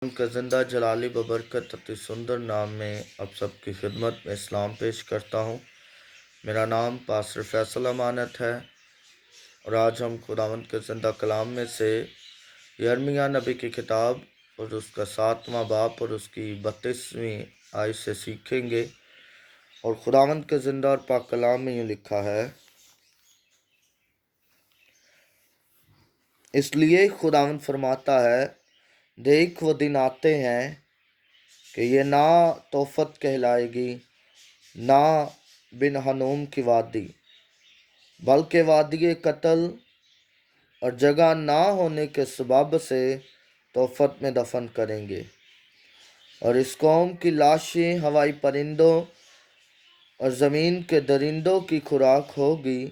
ان کا زندہ جلالی ببرکت اتی سندر نام میں اب سب کی خدمت میں اسلام پیش کرتا ہوں۔ میرا نام پاسٹر فیصل امانت ہے اور آج ہم خداوند کے زندہ کلام میں سے یرمیہ نبی کی کتاب اور اس کا 7واں باب اور اس کی 32ویں آیت سے سیکھیں گے۔ اور خداوند کے زندہ اور پاک کلام میں یوں لکھا ہے، اس لیے خداوند فرماتا ہے، دیکھ وہ دن آتے ہیں کہ یہ نہ توفت کہلائے گی نہ بن حنوم کی وادی، بلکہ وادی قتل اور جگہ نہ ہونے کے سبب سے توفت میں دفن کریں گے، اور اس قوم کی لاشیں ہوائی پرندوں اور زمین کے درندوں کی خوراک ہوگی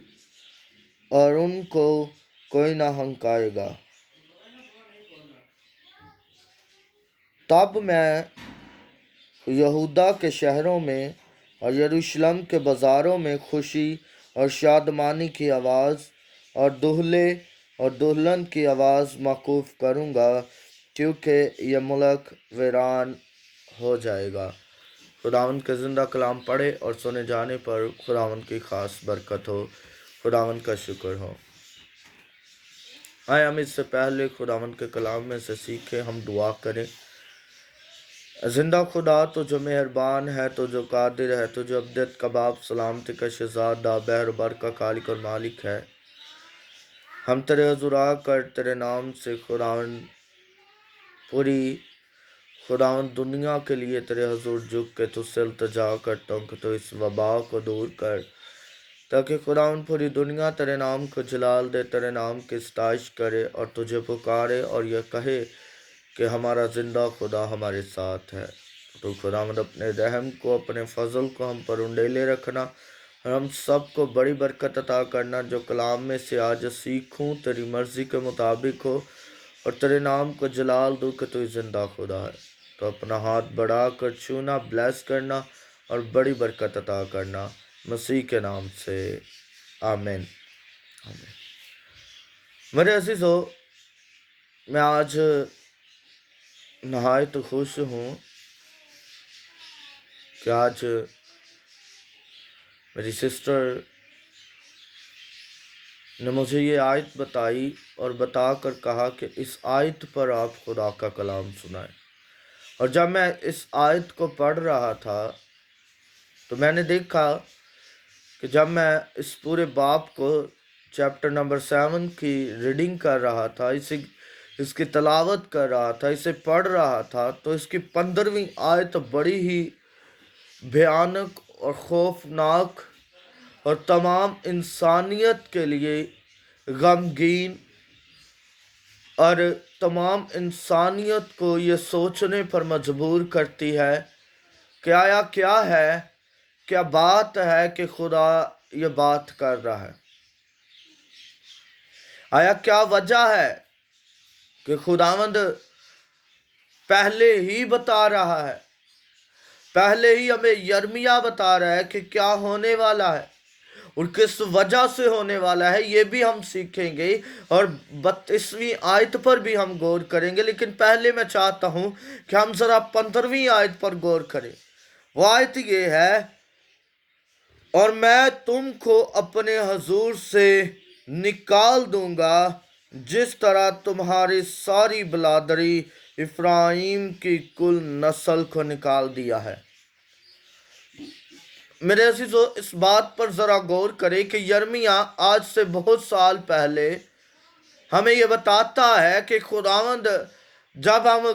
اور ان کو کوئی نہ ہنکائے گا۔ تب میں یہودا کے شہروں میں اور یروشلم کے بازاروں میں خوشی اور شادمانی کی آواز اور دولہے اور دلہن کی آواز موقوف کروں گا، کیونکہ یہ ملک ویران ہو جائے گا۔ خداوند کے زندہ کلام پڑھے اور سنے جانے پر خداوند کی خاص برکت ہو۔ خداوند کا شکر ہو۔ آئے ہم اس سے پہلے خداوند کے کلام میں سے سیکھیں، ہم دعا کریں۔ زندہ خدا، تو جو مہربان ہے، تو جو قادر ہے، تو جو ابدیت کا باپ، سلامتی کا شہزادہ، بحر و بر کا خالق اور مالک ہے، ہم تیرے حضور آ کر تیرے نام سے پوری دنیا کے لیے تیرے حضور جھک کے تجھ سے التجا کرتا ہوں کہ تو اس وبا کو دور کر، تاکہ خداوند پوری دنیا تیرے نام کو جلال دے، تیرے نام کی ستائش کرے اور تجھے پکارے اور یہ کہے کہ ہمارا زندہ خدا ہمارے ساتھ ہے۔ تو خداوند اپنے رحم کو، اپنے فضل کو ہم پر انڈیلے رکھنا اور ہم سب کو بڑی برکت عطا کرنا، جو کلام میں سے آج سیکھوں تیری مرضی کے مطابق ہو اور تیرے نام کو جلال دوں کہ تو زندہ خدا ہے۔ تو اپنا ہاتھ بڑھا کر چھونا، بلیس کرنا اور بڑی برکت عطا کرنا، مسیح کے نام سے آمین۔ میرے عزیزو، میں آج نہایت خوش ہوں کہ آج میری سسٹر نے مجھے یہ آیت بتائی اور بتا کر کہا کہ اس آیت پر آپ خدا کا کلام سنائیں۔ اور جب میں اس آیت کو پڑھ رہا تھا تو میں نے دیکھا کہ جب میں اس پورے باب کو چیپٹر نمبر 7 کی ریڈنگ کر رہا تھا، اس کی تلاوت کر رہا تھا، اسے پڑھ رہا تھا، تو اس کی 15ویں آیت بڑی ہی بھیانک اور خوفناک اور تمام انسانیت کے لیے غمگین اور تمام انسانیت کو یہ سوچنے پر مجبور کرتی ہے کہ آیا کیا ہے، کیا بات ہے کہ خدا یہ بات کر رہا ہے، آیا کیا وجہ ہے کہ خداوند پہلے ہی بتا رہا ہے، پہلے ہی ہمیں یرمیہ بتا رہا ہے کہ کیا ہونے والا ہے اور کس وجہ سے ہونے والا ہے، یہ بھی ہم سیکھیں گے اور 32ویں آیت پر بھی ہم غور کریں گے۔ لیکن پہلے میں چاہتا ہوں کہ ہم ذرا 15ویں آیت پر غور کریں۔ وہ آیت یہ ہے، اور میں تم کو اپنے حضور سے نکال دوں گا جس طرح تمہاری ساری بلادری افرائیم کی کل نسل کو نکال دیا ہے۔ میرے عزیزو، اس بات پر ذرا غور کریں کہ یرمیہ آج سے بہت سال پہلے ہمیں یہ بتاتا ہے کہ خداوند جب ہم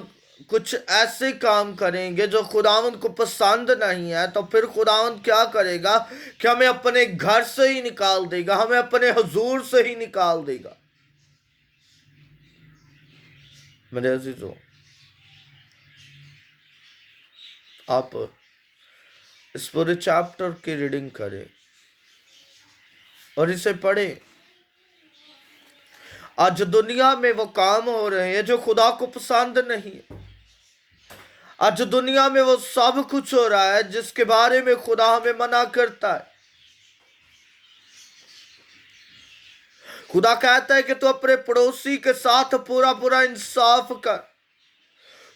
کچھ ایسے کام کریں گے جو خداوند کو پسند نہیں ہے تو پھر خداوند کیا کرے گا کہ ہمیں اپنے گھر سے ہی نکال دے گا، ہمیں اپنے حضور سے ہی نکال دے گا۔ میرے عزیزو، آپ اس پورے چیپٹر کی ریڈنگ کریں اور اسے پڑھیں۔ آج دنیا میں وہ کام ہو رہے ہیں جو خدا کو پسند نہیں۔ آج دنیا میں وہ سب کچھ ہو رہا ہے جس کے بارے میں خدا ہمیں منع کرتا ہے۔ خدا کہتا ہے کہ تو اپنے پڑوسی کے ساتھ پورا انصاف کر۔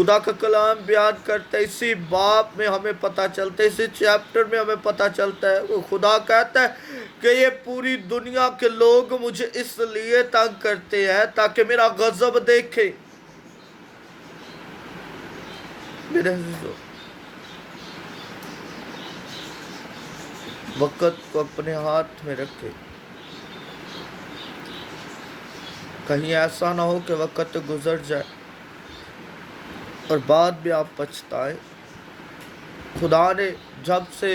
خدا کا کلام بیان کرتا ہے، اسی باب میں ہمیں پتہ چلتا ہے، اسی چیپٹر میں ہمیں پتہ چلتا ہے، وہ خدا کہتا ہے کہ یہ پوری دنیا کے لوگ مجھے اس لیے تنگ کرتے ہیں تاکہ میرا غضب دیکھے۔ میرے عزیزو، وقت کو اپنے ہاتھ میں رکھے، کہیں ایسا نہ ہو کہ وقت گزر جائے اور بعد بھی آپ پچھتائیں۔ خدا نے جب سے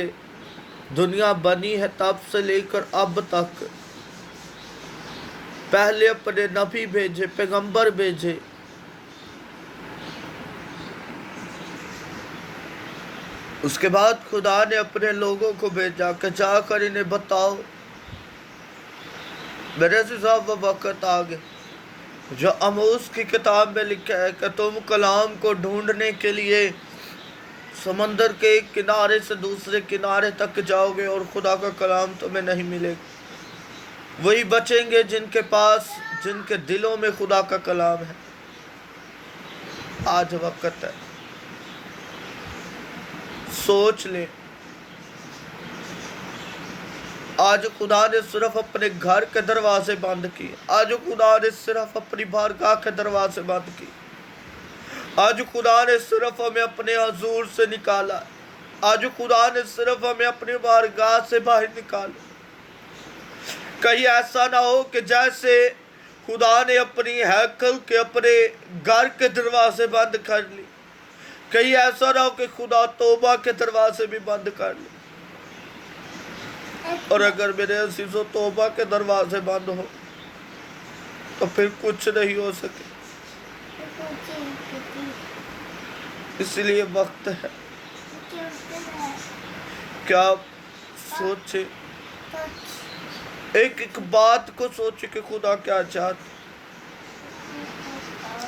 دنیا بنی ہے تب سے لے کر اب تک پہلے اپنے نبی بھیجے، پیغمبر بھیجے، اس کے بعد خدا نے اپنے لوگوں کو بھیجا کہ جا کر انہیں بتاؤ۔ میرے صاحب وہ وقت آ گئے جو آموس کی کتاب میں لکھا ہے کہ تم کلام کو ڈھونڈنے کے لیے سمندر کے ایک کنارے سے دوسرے کنارے تک جاؤ گے اور خدا کا کلام تمہیں نہیں ملے گا۔ وہی بچیں گے جن کے پاس، جن کے دلوں میں خدا کا کلام ہے۔ آج وقت ہے، سوچ لیں۔ آج خدا نے صرف اپنے گھر کے دروازے بند کیے، آج خدا نے صرف اپنی بارگاہ کے دروازے بند کیے، آج خدا نے صرف ہمیں اپنے حضور سے نکالا، آج خدا نے صرف ہمیں اپنی بارگاہ سے باہر نکالا۔ کہیں ایسا نہ ہو کہ جیسے خدا نے اپنی ہیکل کے، اپنے گھر کے دروازے بند کر لی، کہیں ایسا نہ ہو کہ خدا توبہ کے دروازے بھی بند کر لے۔ اور اگر میرے عزیزو توبہ کے دروازے بند ہو تو پھر کچھ نہیں ہو سکے۔ اس لیے وقت ہے کہ آپ سوچیں، ایک ایک بات کو سوچیں کہ خدا کیا چاہتا۔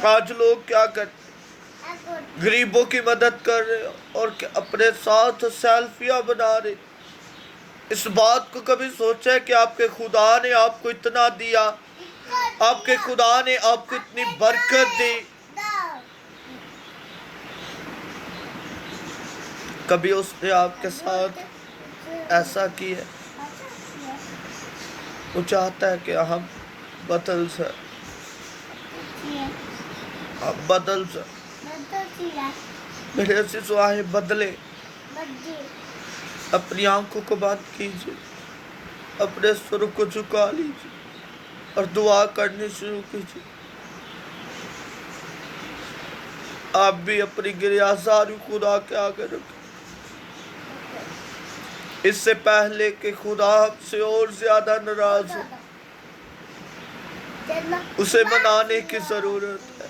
آج لوگ کیا کرتے؟ غریبوں کی مدد کر رہے اور اپنے ساتھ سیلفیاں بنا رہے۔ اس بات کو کبھی سوچا ہے کہ آپ کے خدا نے آپ کو اتنا دیا، آپ کے خدا نے آپ کو اتنی برکت دی، کبھی اس نے آپ کے ساتھ ایسا کیا؟ وہ چاہتا ہے کہ ہم بدل جائیں، بدل جائیں۔ میرے عزیزو آئے بدلے، اپنی آنکھوں کو بند کیجئے، اپنے سر کو جھکا لیجئے اور دعا کرنی شروع کیجئے۔ آپ بھی اپنی گریازاری خدا کے آگے رکھیں، اس سے پہلے کہ خدا ہم سے اور زیادہ ناراض ہو۔ اسے منانے کی ضرورت ہے،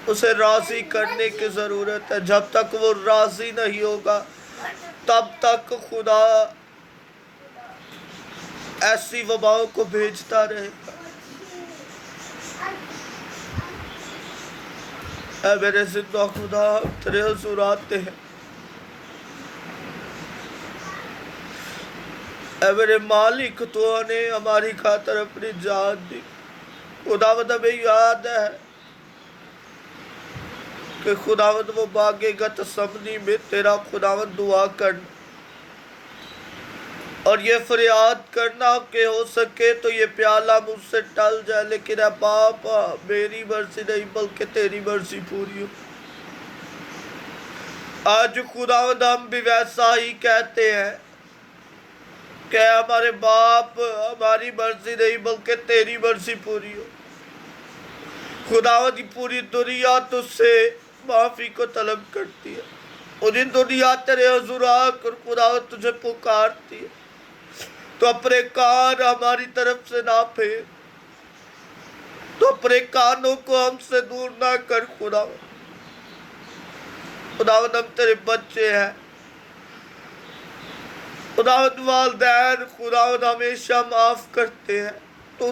اسے راضی کرنے کی ضرورت ہے۔ جب تک وہ راضی نہیں ہوگا تب تک خدا ایسی وباؤں کو بھیجتا رہے گا۔ اے میرے زندہ خدا، تیرے حضور آتے ہیں۔ اے میرے مالک، تو نے ہماری خاطر اپنی جان دی۔ خداوند ہمیں یاد ہے کہ خداوند وہ باغ گتسمنی میں تیرا خداوند دعا کرنا اور یہ فریاد کرنا کہ ہو سکے تو یہ پیالہ مجھ سے ٹل جائے، لیکن اے باپ میری مرضی نہیں بلکہ تیری مرضی پوری ہو۔ آج خداوند ہم بھی ویسا ہی کہتے ہیں کہ ہمارے باپ ہماری مرضی نہیں بلکہ تیری مرضی پوری ہو۔ خداوند پوری دنیا تجھ سے معافی کو طلب کرتی ہے، پوری دنیا تیرے حضور آ کر خداوند تجھے پکارتی ہے۔ تو اپنے کان ہماری طرف سے نہ پھیر، تو اپنے کانوں کو ہم سے دور نہ کر خداوند۔ خداوند ہم تیرے بچے ہیں، خداوند والدین خداوند ہمیشہ معاف کرتے ہیں،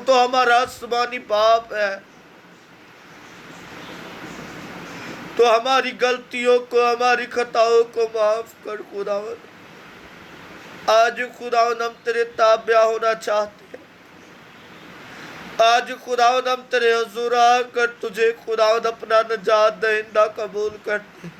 تو ہمارا آسمانی باپ ہے، تو ہماری غلطیوں کو، ہماری خطاؤں کو معاف کر خداوند۔ آج خداوند ہم تیرے تابع ہونا چاہتے ہیں، آج خداوند ہم تیرے حضور آ کر تجھے خداوند اپنا نجات دہندہ قبول کرتے ہیں،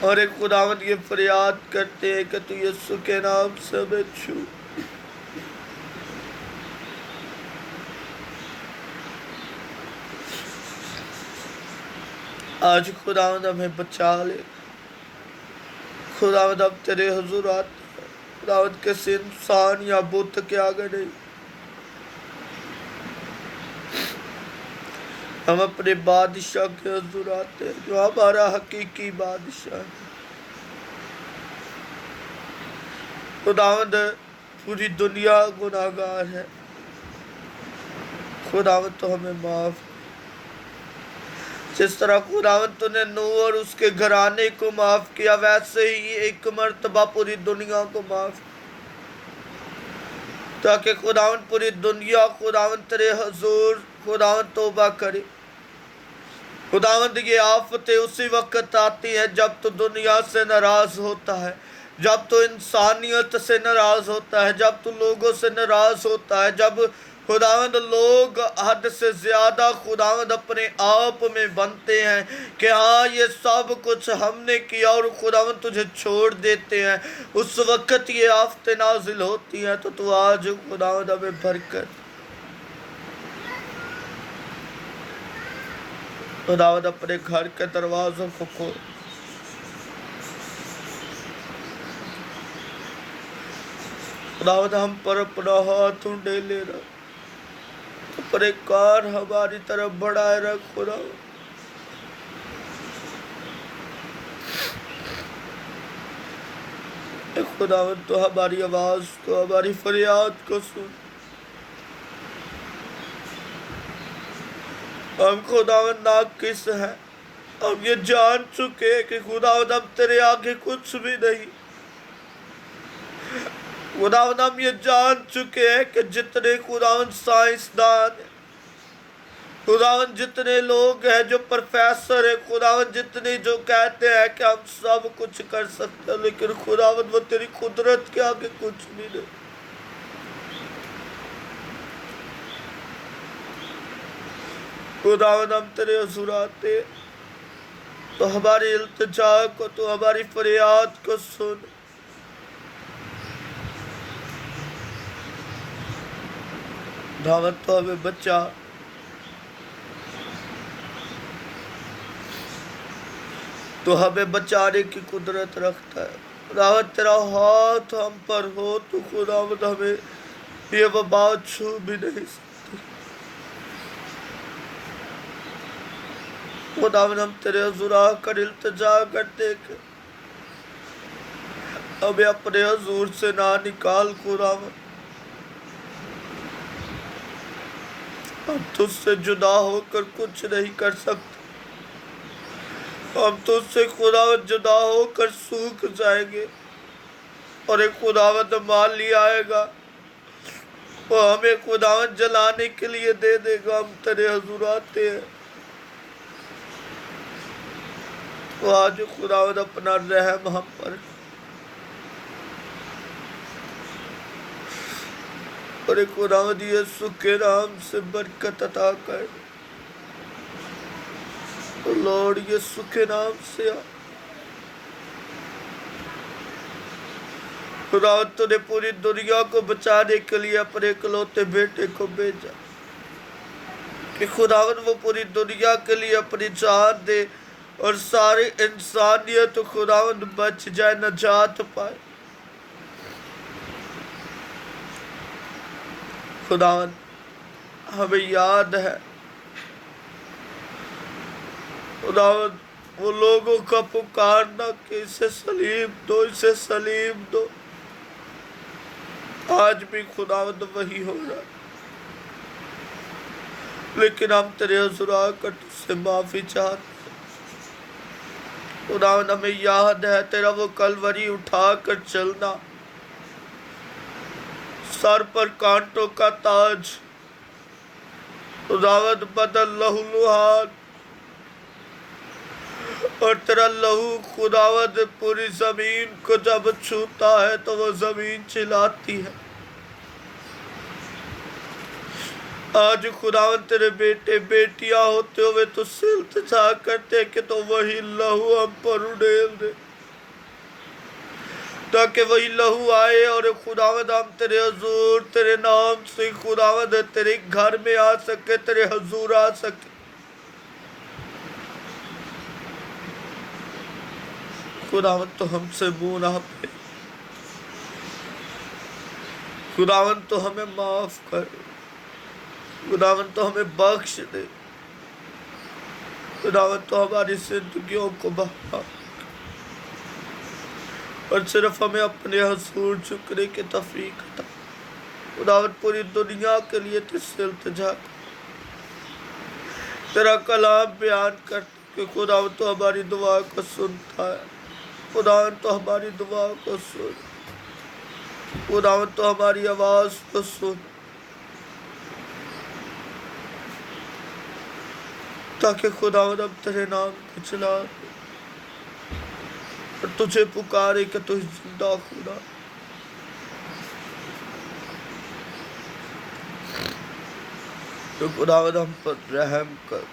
اور ایک خداوند یہ فریاد کرتے ہیں کہ تو یسوع کے نام سے ہمیں چھو۔ آج خداوند ہمیں بچا لے، خداوند ہم تیرے حضور آتے ہیں، خداوند کسی انسان یا بت کے آگے نہیں، ہم اپنے بادشاہ کے حضور آتے ہیں جو ہمارا حقیقی بادشاہ ہے۔ خداوند پوری دنیا گناہگار ہے، خداوند تو ہمیں معاف، جس طرح خداوند تو نے نوح اور اس کے گھرانے کو معاف کیا، ویسے ہی ایک مرتبہ پوری دنیا کو معاف، تاکہ خداوند پوری دنیا خداوند تیرے حضور خداوند توبہ کرے۔ خداوند یہ آفتیں اسی وقت آتی ہیں جب تو دنیا سے ناراض ہوتا ہے، جب تو انسانیت سے ناراض ہوتا ہے، جب تو لوگوں سے ناراض ہوتا ہے، جب خداوند لوگ حد سے زیادہ خداوند اپنے آپ میں بنتے ہیں کہ ہاں یہ سب کچھ ہم نے کیا، اور خداوند تجھے چھوڑ دیتے ہیں، اس وقت یہ آفتیں نازل ہوتی ہیں۔ تو آج خداوند ہمیں برکت، خداوند اپنے گھر کے دروازوں کو کھول، خداوند ہم پر اپنا ہاتھ ڈیلے رکھ، اپنے کار ہماری طرف بڑھائے رکھ خداوند۔ اے خداوند تو ہماری آواز کو، ہماری فریاد کو سن، ہم خداوند ناقص ہیں، ہم یہ جان چکے کہ خداوند ہم تیرے آگے کچھ بھی نہیں، خداوند ہم یہ جان چکے ہیں کہ جتنے خداوند سائنسدان ہیں، خداوند جتنے لوگ ہیں جو پروفیسر ہیں، خداوند جتنے جو کہتے ہیں کہ ہم سب کچھ کر سکتے ہیں، لیکن خداوند وہ تیری قدرت کے آگے کچھ بھی نہیں۔ خداوند ہم تیرے حضور آتے ہیں تو ہماری التجا کو، تو ہماری فریاد کو سن، خداوند تو ہمیں بچا، تو ہمیں بچانے کی قدرت رکھتا ہے، خداوند تیرا ہاتھ ہم پر ہو تو خداوند ہمیں یہ وبا چھو بھی نہیں سکتی۔ خداوند ہم تیرے حضور آ کر التجا کرتے کہ ہمیں اپنے حضور سے نہ نکال، خداوند ہم تجھ سے جدا ہو کر کچھ نہیں کر سکتے، ہم تجھ سے خداوند جدا ہو کر سوکھ جائیں گے، اور ایک خداوند مالی آئے گا، وہ ہمیں خداوند جلانے کے لیے دے دے گا۔ ہم تیرے حضور آتے ہیں، تو آج خداوند اپنا رحم ہم پر، اور ایک خداوند یسوع کے نام سے برکت عطا کر، لارڈ یسوع کے نام سے آ۔ خداوند تو نے پوری دنیا کو بچانے کے لیے اپنے اکلوتے بیٹے کو بھیجا کہ خداوند وہ پوری دنیا کے لیے اپنی جان دے اور ساری انسانیت خداوند بچ جائے، نجات پائے۔ خداوند ہمیں یاد ہے خداوند وہ لوگوں کا پکارنا کہ اسے سلیب دو، اسے سلیب دو، آج بھی خداوند وہی ہو رہا ہے، لیکن ہم تیرے حضور آ کر تجھ سے معافی چاہتے ہیں۔ خداوند ہمیں یاد ہے تیرا وہ کلوری اٹھا کر چلنا، سر پر کانٹوں کا تاج، خداوند بدل لہو لہان، اور تیرا لہو خداوند پوری زمین کو جب چھوتا ہے تو وہ زمین چلاتی ہے، آج خداوند تیرے بیٹے بیٹیاں ہوتے ہوئے تو سے التجا کرتے کہ تو وہی لہو ہم پر اڈیل دے، تاکہ وہی لہو آئے اور خداوند ہم تیرے حضور تیرے نام سے خداوند تیرے گھر میں آ سکے، تیرے حضور آ سکے۔ خداوند تو ہم سے منہ نہ پھیر، خداوند تو ہمیں معاف کر، خداوند تو ہمیں بخش دے، خداوند تو ہماری زندگیوں کو بہا اور صرف ہمیں اپنے حضور جھکنے کی توفیق عطا۔ خداوند پوری دنیا کے لیے تجھ سے التجا کر تیرا کلام بیان کر کہ خداوند تو ہماری دعا کو سنتا ہے، خداوند تو ہماری دعا کو سن، خداوند تو ہماری آواز کو سن، تاکہ خداوند ہم تیرے نام کو چلا اور تجھے پکارے کہ تو زندہ خدا۔ تو خداوند ہم پر رحم کر،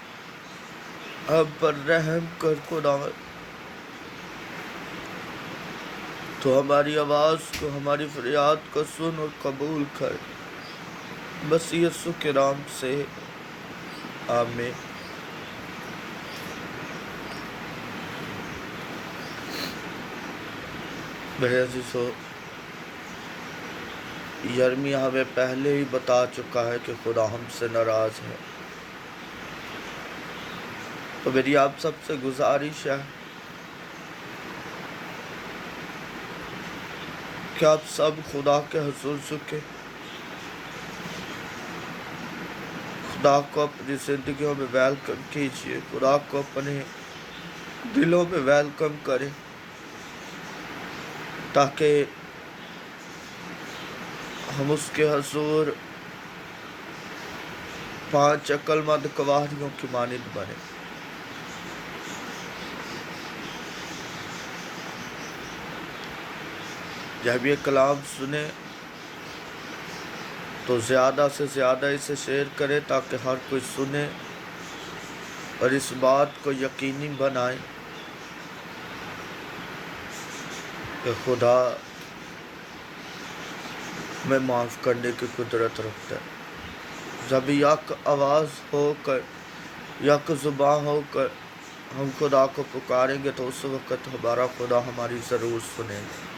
ہم پر رحم کر خداوند، تو ہماری آواز کو ہماری فریاد کو سن اور قبول کر، مسیح یسوع کے نام سے آمین۔ میرے عزیزو، یرمیہ ہمیں پہلے ہی بتا چکا ہے کہ خدا ہم سے ناراض ہے، تو میری آپ سب سے گزارش ہے کہ آپ سب خدا کے حضور جھکے، خدا کو اپنی زندگیوں میں ویلکم کیجئے، خدا کو اپنے دلوں میں ویلکم کریں، تاکہ ہم اس کے حضور 5 عقل مند گواہیوں کی مانند بنے۔ جب یہ کلام سنیں تو زیادہ سے زیادہ اسے شیئر کریں، تاکہ ہر کوئی سنے اور اس بات کو یقینی بنائے کہ خدا میں معاف کرنے کی قدرت رکھتا ہے۔ جب یک آواز ہو کر، یک زبان ہو کر ہم خدا کو پکاریں گے تو اس وقت ہمارا خدا ہماری ضرور سنے گا۔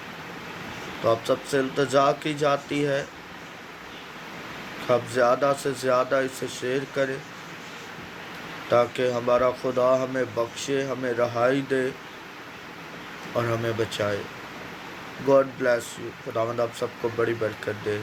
تو آپ سب سے التجا کی جاتی ہے کہ آپ زیادہ سے زیادہ اسے شیئر کریں، تاکہ ہمارا خدا ہمیں بخشے، ہمیں رہائی دے اور ہمیں بچائے۔ God bless you. خداوند آپ سب کو بڑی برکت دے۔